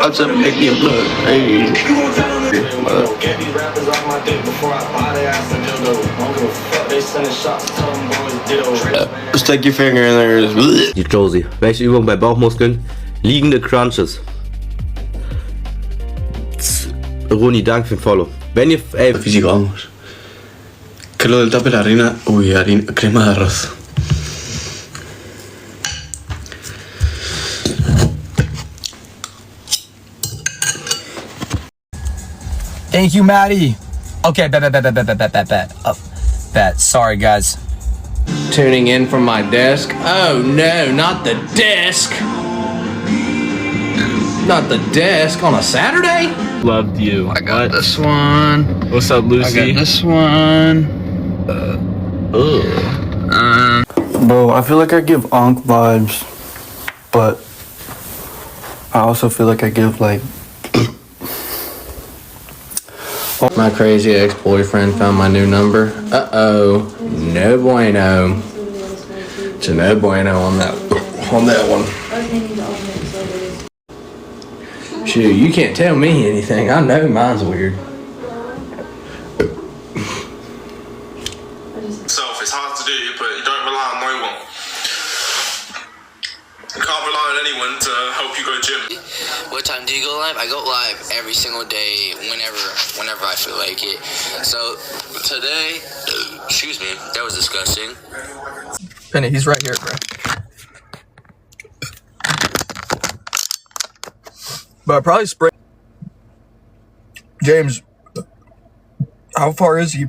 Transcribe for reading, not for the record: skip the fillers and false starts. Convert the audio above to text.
I'm just making you look. Hey. Steek je vinger in er. Die Josie. Welche Übung bei Bauchmuskeln? Liegende Crunches. Roni, danke für den Follow. Wenn ihr... Ey, Físico, vamos. Que lo del tape la harina... Uy, harina, crema de arroz. Thank you, Maddie. Okay, bet. Sorry, guys. Tuning in from my desk. Oh no, not the desk. Not the desk on a Saturday? Loved you. I got this one. What's up, Lucy? I got this one. Bro, I feel like I give Ankh vibes, but I also feel like I give like... My crazy ex-boyfriend found my new number. Uh-oh. No bueno. It's a no bueno on that one. Shoot, you can't tell me anything. I know mine's weird. It's hard to do, but you don't rely on no one. You can't rely on anyone to help you go gym. What time do you go live? I go live every single day, whenever I feel like it. So today, excuse me, that was disgusting. Penny, he's right here, bro. But I probably spray. James, how far is he?